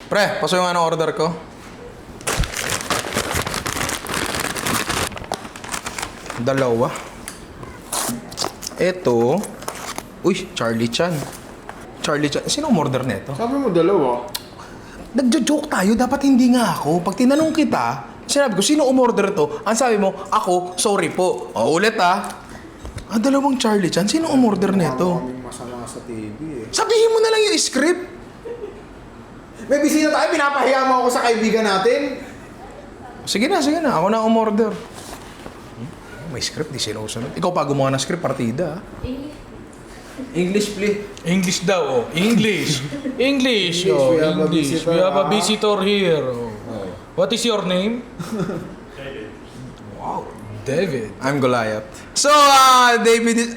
Pre, paso yung order ko. Dalawa. Ito. Uy, Charlie Chan. Charlie Chan. Sino umorder nito? Sabi mo dalawa. Nagjo-joke tayo, dapat hindi nga ako. Pag tinanong kita, sinabi ko, sino umorder to? Ang sabi mo, ako, sorry po. O, ulit dalawang Charlie Chan, sino umorder nito? Kaming masama sa TV eh. Sabihin mo na lang yung script. May bisita tayo, pinapahiya mo ako sa kaibigan natin. Sige na, ako na umorder. May script, di sinusunod. Ikaw pa gumawa ng script, partida. English, please. English daw, English. English, English. We have a visitor here. What is your name? Wow, David. I'm Goliath. So, David is...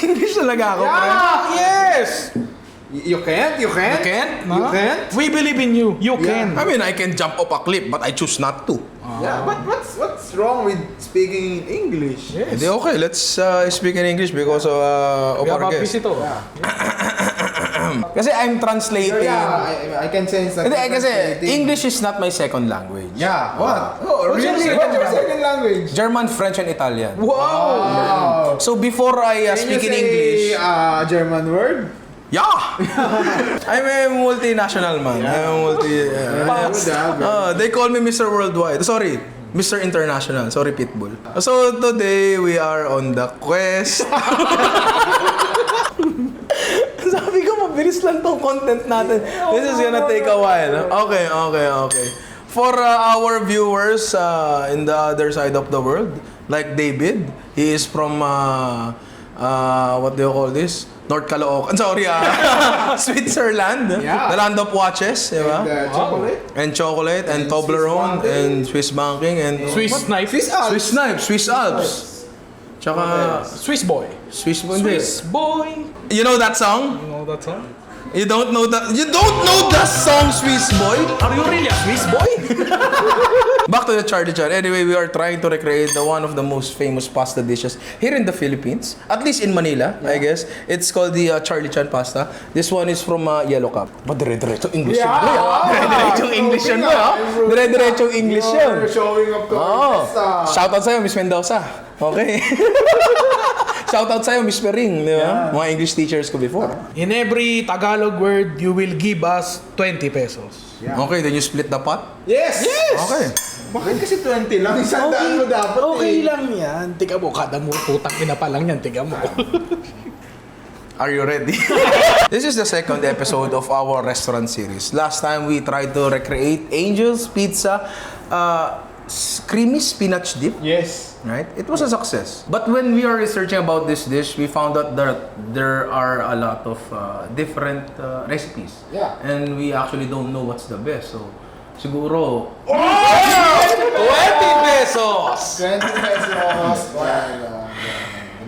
English talaga ako, pre. Yes! You can't? You can't? You can't? We believe in you. You can. I mean, I can jump off a cliff, but I choose not to. Yeah, but what's wrong with speaking English? Yes. Hindi, okay. Let's speak in English because of We have our a guest. visitor. Kasi I'm translating. Yeah, I can sense that. Hindi, you're kasi translating. English is not my second language. Yeah, what? Oh, What's your really? second What's your second language? German, French, and Italian. Wow! So before I Can speak you in say English, a German word? yeah, I'm a multinational man. I'm a they call me Mr. Worldwide. Sorry, Mr. International. Sorry, Pitbull. So today we are on the quest. Sabi ko, mabilis lang tong content natin. This is gonna take a while. Okay. For our viewers in the other side of the world, like David, he is from what do you call this? North Caloocan. Sorry, Switzerland. Yeah. The land of watches, di ba? And chocolate? And chocolate, and Toblerone, Swiss and Swiss banking, and Swiss knife. Swiss Alps. Swiss knives, Swiss Alps. Tsaka, Swiss boy. Swiss Swiss boy. You know that song? You know that song? You don't know that? You don't know the song Swiss Boy? Are you really a Swiss boy? Back to the Charlie Chan. Anyway, we are trying to recreate one of the most famous pasta dishes here in the Philippines. At least in Manila, I guess. It's called the Charlie Chan pasta. This one is from Yellow Cup. But dire-diretso English yun. Dire-diretso English yun, ha? Dire-diretso English yun. You're showing up to our guest, Shoutout sa'yo, Miss Mendoza. Okay. Shoutout sa'yo, Miss Pering. Di ba? Mga English teachers ko before. In every Tagalog word, you will give us 20 pesos. Yeah. Okay, then you split the pot? Yes! Okay. Bakit kasi 20 lang? Isang daan mo dapat Okay lang yan. Tiga mo, kada mo, putang ina pa lang yan, tiga mo. Are you ready? This is the second episode of our restaurant series. Last time we tried to recreate Angel's Pizza creamy spinach dip. Yes. Right? It was a success. But when we are researching about this dish, we found out that there are a lot of different recipes. Yeah. And we actually don't know what's the best. So, siguro... 20 pesos! 20 pesos.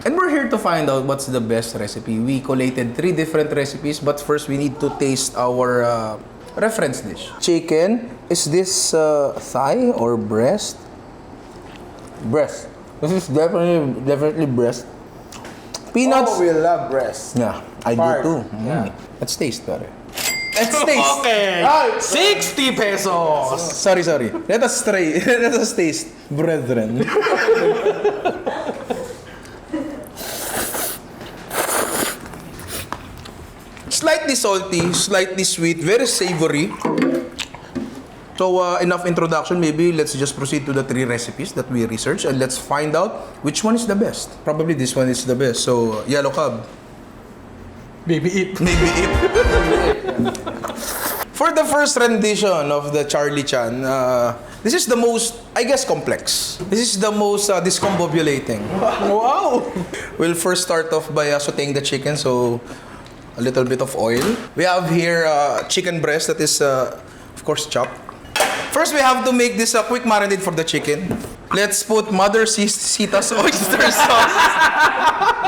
And we're here to find out what's the best recipe. We collated 3 different recipes, but first we need to taste our reference dish. Chicken. Is this thigh or breast? Breast. This is definitely breast. Peanuts. Oh, we love breast. Yeah, I Part. do too. Yeah. Let's taste, pare. Let's taste. Okay. Right. 60 pesos! Sorry. Let us taste, brethren. Slightly salty, slightly sweet, very savory. So, enough introduction. Maybe let's just proceed to the 3 recipes that we researched and let's find out which one is the best. Probably this one is the best. So, Yellow Cub. Baby eat. Maybe it. For the first rendition of the Charlie Chan, this is the most, I guess, complex. This is the most discombobulating. Wow! We'll first start off by sauteing the chicken, so a little bit of oil. We have here chicken breast that is, of course, chopped. First, we have to make this a quick marinade for the chicken. Let's put Mother Sita's oyster sauce.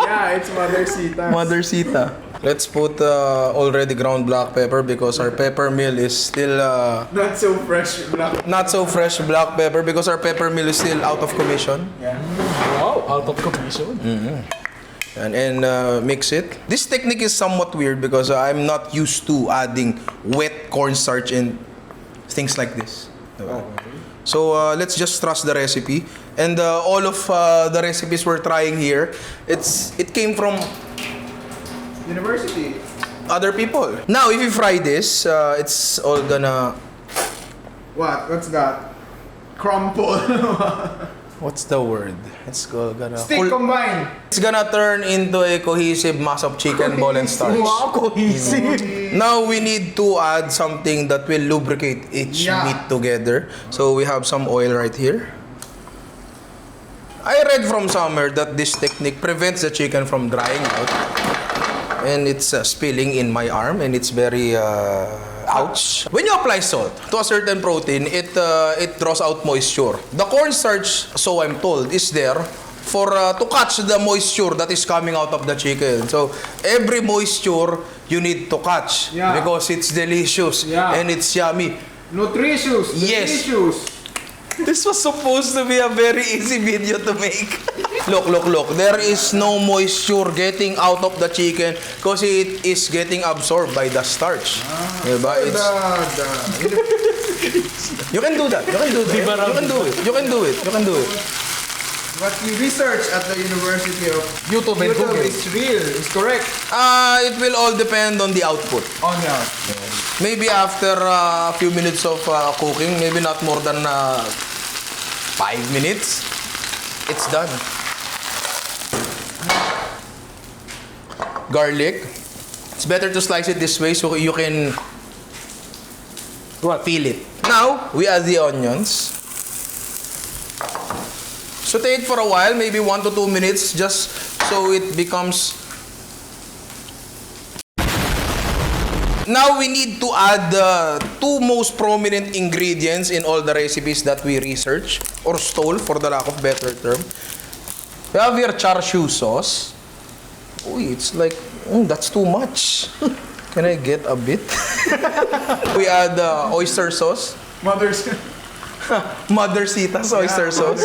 Yeah, it's Mother Sita. Mother Sita. Let's put already ground black pepper because our pepper mill is still Not so fresh black. not so fresh black pepper because our pepper mill is still out of commission. Yeah. Wow, out of commission. And mix it. This technique is somewhat weird because I'm not used to adding wet cornstarch in Things like this. Diba? So let's just trust the recipe. And all of the recipes we're trying here, it came from University. other people. Now, if you fry this, it's all gonna... What? What's that? Crumple. What's the word? It's gonna... Stick combined. It's gonna turn into a cohesive mass of chicken, ball, and starch. Wow, cohesive. Now, we need to add something that will lubricate each meat together. So, we have some oil right here. I read from somewhere that this technique prevents the chicken from drying out. And it's spilling in my arm, and it's very ouch. When you apply salt to a certain protein, it draws out moisture. The cornstarch, so I'm told, is there for to catch the moisture that is coming out of the chicken. So every moisture you need to catch because it's delicious and it's yummy. Nutritious. Yes. Delicious. This was supposed to be a very easy video to make. Look. There is no moisture getting out of the chicken because it is getting absorbed by the starch. Diba? You can do that. You can do it. What we research at the University of YouTube and Google. is real. Is correct. It will all depend on the output. On that. Maybe after a few minutes of cooking, maybe not more than 5 minutes, it's done. Garlic. It's better to slice it this way so you can feel it. Now, we add the onions. Saute it for a while, maybe 1 to 2 minutes, just so it becomes... Now we need to add the two most prominent ingredients in all the recipes that we research or stole, for the lack of better term. We have here char siu sauce. Uy, it's like, that's too much. Can I get a bit? We add oyster sauce. Mother's oyster sauce.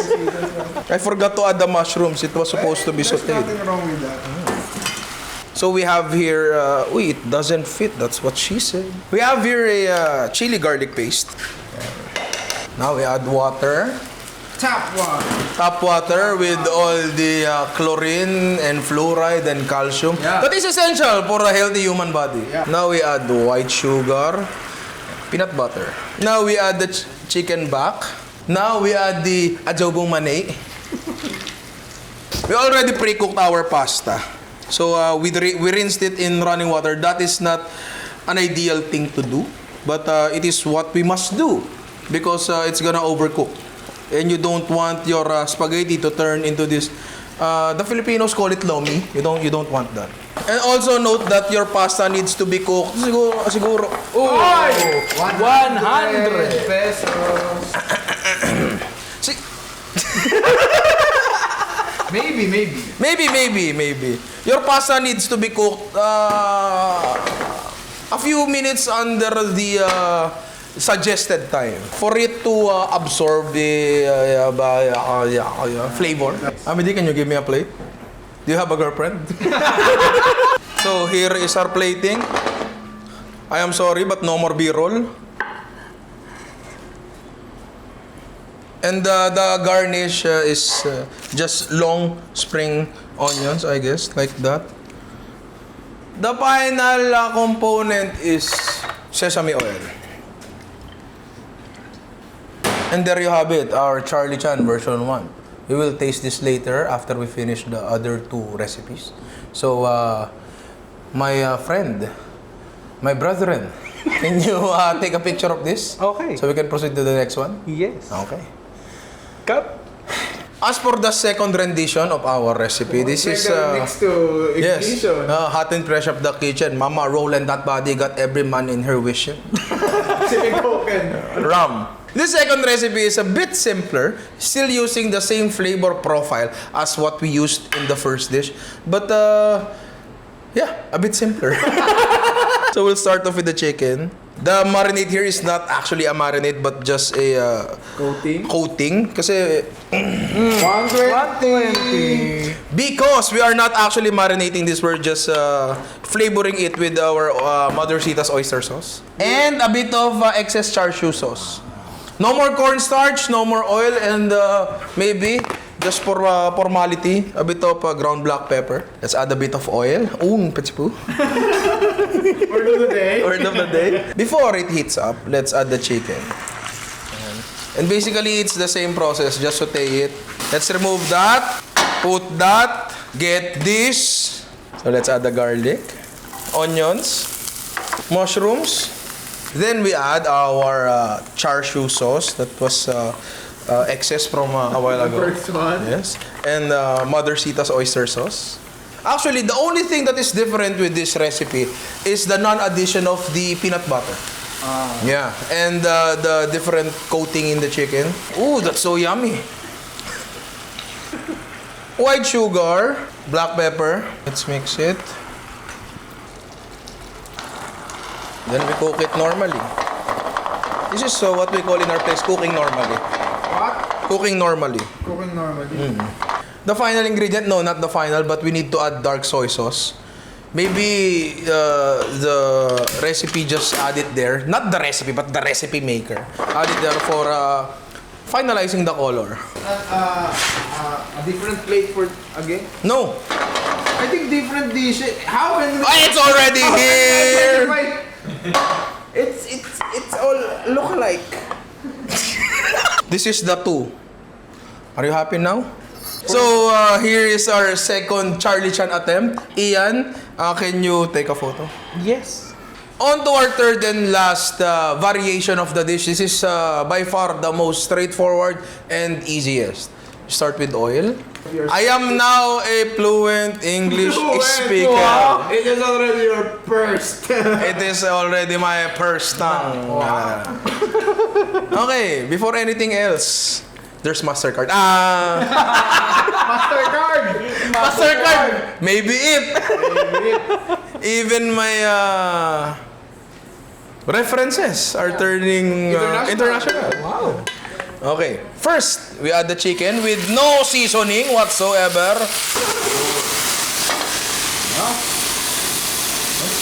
I forgot to add the mushrooms. It was supposed to be sauteed. There's nothing wrong with that. So we have here, it doesn't fit. That's what she said. We have here a chili garlic paste. Now we add water. Tap water with all the chlorine and fluoride and calcium. That is essential for a healthy human body. Now we add white sugar, peanut butter. Now we add the chicken back. Now we add the adobong manay. We already pre-cooked our pasta. So we rinsed it in running water. That is not an ideal thing to do, but it is what we must do because it's gonna overcook, and you don't want your spaghetti to turn into this. The Filipinos call it lomi. You don't want that. And also note that your pasta needs to be cooked. Siguro. 100 pesos. Maybe. Your pasta needs to be cooked a few minutes under the suggested time for it to absorb the flavor. Amity, can you give me a plate? Do you have a girlfriend? So here is our plating. I am sorry, but no more B-roll. And the garnish is just long spring onions, I guess, like that. The final component is sesame oil. And there you have it, our Charlie Chan version 1. We will taste this later after we finish the other two recipes. So, my friend, my brethren, can you take a picture of this? Okay. So we can proceed to the next one? Yes. Okay. Cut. As for the second rendition of our recipe, this is Next to ignition. hot and fresh of the kitchen. Mama rolling that body, got every man in her wish. Rum. This second recipe is a bit simpler, still using the same flavor profile as what we used in the first dish, but a bit simpler. So we'll start off with the chicken. The marinade here is not actually a marinade but just a coating. Kasi 120. because we are not actually marinating this, we're just flavoring it with our Mother Sita's oyster sauce. And a bit of excess char siu sauce. No more cornstarch, no more oil, and maybe just for formality, a bit of ground black pepper. Let's add a bit of oil. Pechipu. Word of the day. Word of the day. Before it heats up, let's add the chicken. And basically, it's the same process. Just saute it. Let's remove that. Put that. Get this. So let's add the garlic, onions, mushrooms. Then we add our char siu sauce that was excess from a while ago. First one. Yes. And Mother Sita's oyster sauce. Actually, the only thing that is different with this recipe is the non-addition of the peanut butter. Yeah. And the different coating in the chicken. Ooh, that's so yummy. White sugar, black pepper. Let's mix it. Then we cook it normally. This is what we call in our place cooking normally. What? Cooking normally. Cooking normally. The final ingredient, no, not the final, but we need to add dark soy sauce. Maybe the recipe just add it there. Not the recipe, but the recipe maker. Add it there for finalizing the color. A different plate for again? No. I think different dishes. How can we... It's already here! It's all look alike. This is the 2. Are you happy now? So, here is our second Charlie Chan attempt. Ian, can you take a photo? Yes. On to our third and last variation of the dish. This is by far the most straightforward and easiest. Start with oil. I am now a fluent English speaker. Wow. It is already your first. It is already my first tongue. Wow. Okay, before anything else, there's MasterCard. MasterCard! Maybe it! Even my references are turning international. Wow. Okay, first, we add the chicken with no seasoning whatsoever.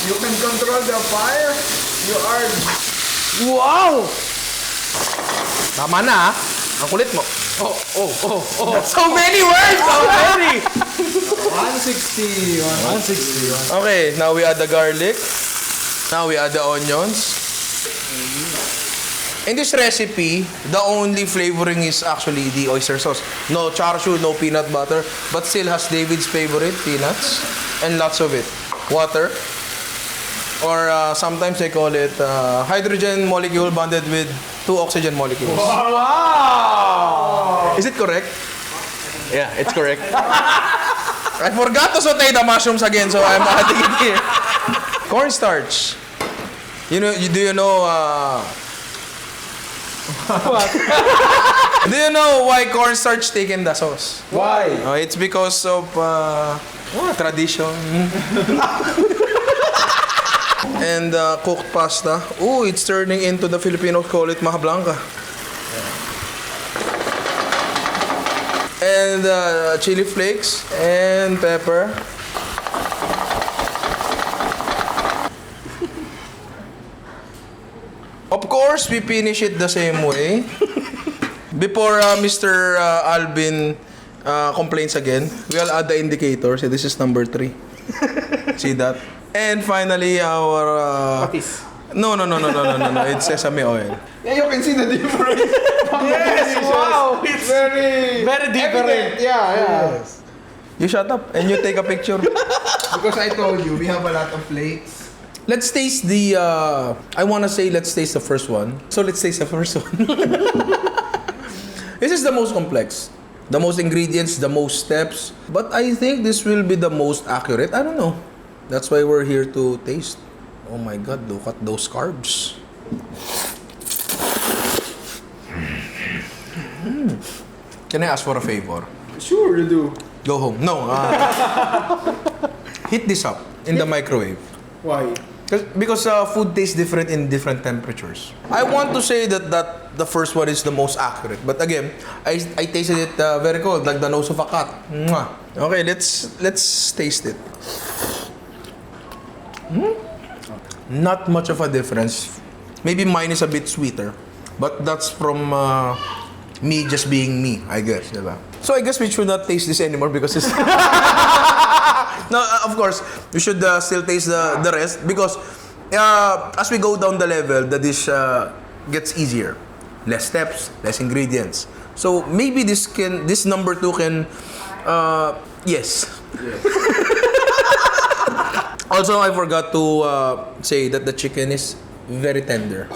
You can control the fire. You are... Wow! Tama na, ang kulit mo. Oh. So many words already! 160. Okay, now we add the garlic. Now we add the onions. In this recipe, the only flavoring is actually the oyster sauce. No char siu, no peanut butter, but still has David's favorite, peanuts, and lots of it. Water, or sometimes they call it hydrogen molecule bonded with 2 oxygen molecules. Wow! Is it correct? Yeah, it's correct. I forgot to saute the mushrooms again, so I'm adding it here. Cornstarch. Do you know What? do you know why cornstarch taken the sauce? Why? It's because of tradition. And cooked pasta. Ooh, it's turning into the Filipinos call it maha blanca. And chili flakes and pepper. Of course, we finish it the same way. Before Mr. Alvin complains again, we'll add the indicator. So this is number 3. See that? And finally, our... Patis. No. It's sesame oil. Yeah, you can see the difference. Yes, wow. It's very different. evident. Yeah. Yes. You shut up and you take a picture. Because I told you, we have a lot of plates. Let's taste the... I want to say let's taste the first one. So let's taste the first one. This is the most complex. The most ingredients, the most steps. But I think this will be the most accurate. I don't know. That's why we're here to taste. Oh my God, look at those carbs. Can I ask for a favor? Sure, you do. Go home. No. Heat this up in the microwave. Why? Because food tastes different in different temperatures. I want to say that the first one is the most accurate. But again, I tasted it very cold, like the nose of a cat. Mwah. Okay, let's taste it. Not much of a difference. Maybe mine is a bit sweeter. But that's from me just being me, I guess. Diba? So I guess we should not taste this anymore because it's... No, of course, we should still taste the rest because as we go down the level, the dish gets easier. Less steps, less ingredients. So maybe this number 2 can, yes. Also, I forgot to say that the chicken is very tender.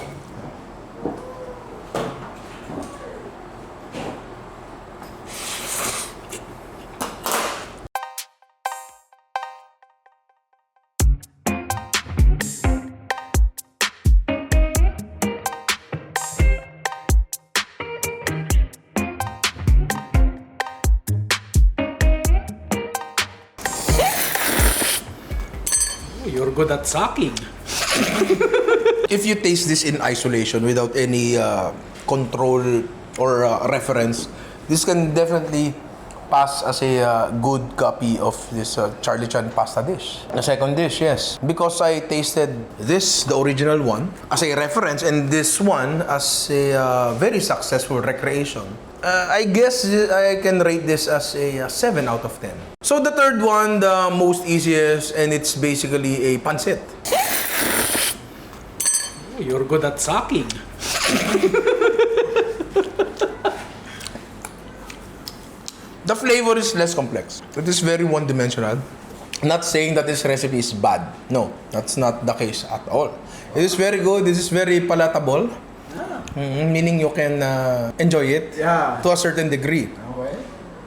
You're good at sucking. If you taste this in isolation without any control or reference, this can definitely pass as a good copy of this Charlie Chan pasta dish. The second dish, yes. Because I tasted this, the original one, as a reference and this one as a very successful recreation. I guess I can rate this as a 7 out of 10. So the third one, the most easiest, and it's basically a pancit. You're good at sucking. The flavor is less complex. It is very one-dimensional. Not saying that this recipe is bad. No, that's not the case at all. It is very good. This is very palatable. Meaning you can enjoy it to a certain degree. Okay.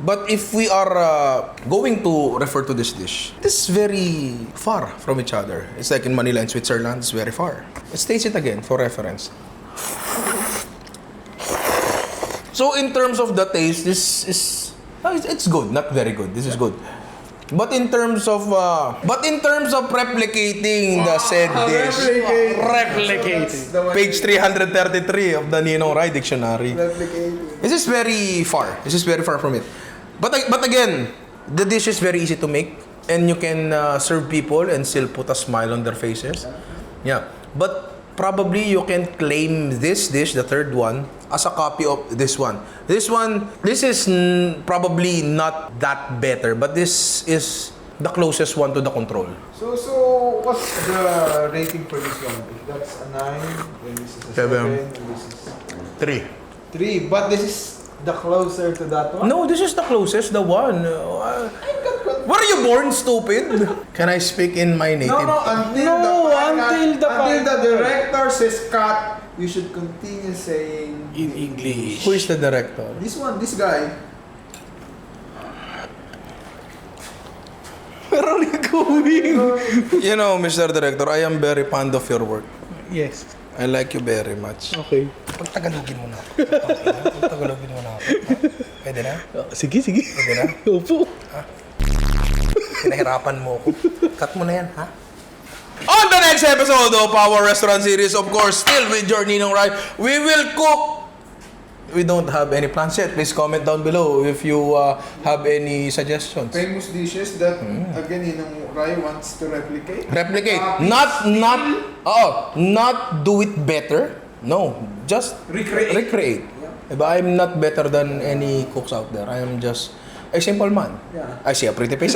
But if we are going to refer to this dish, it is very far from each other. It's like in Manila and Switzerland, it's very far. Let's taste it again for reference. So in terms of the taste, this is it's good, not very good. This is good. But in terms of replicating the said dish, Replicating. page 333 of the Ninong Ry dictionary. Replicating. This is very far. This is very far from it. But again, the dish is very easy to make, and you can serve people and still put a smile on their faces. Yeah. But probably you can claim this dish, the third one, as a copy of this one. This is probably not that better, but this is the closest one to the control. So what's the rating for this one? If that's a 9, then this is a 7, and this is 3. 3. But this is the closer to that one? No, this is the closest, the one. Where are you born, stupid? Can I speak in my native? Until the director says cut, you should continue saying In English. Who is the director? this one, this guy. Where are you going? You know, Mr. Director, I am very fond of your work. Yes. I like you very much. Okay. Pagtagalogin mo na ako. Pagtagalogin mo na ako. Pwede na? Sige. Pwede na? Opo. Pinahirapan mo ako. Cut mo na yan, ha? On the next episode of our restaurant series, of course, still with your Ninong Ry, we will cook. We don't have any plans yet. Please comment down below if you have any suggestions. Famous dishes that, again, Ninong Ry wants to replicate. Replicate. Not do it better. No, just recreate. But I'm not better than any cooks out there. I am just a simple man. Yeah. I see a pretty face.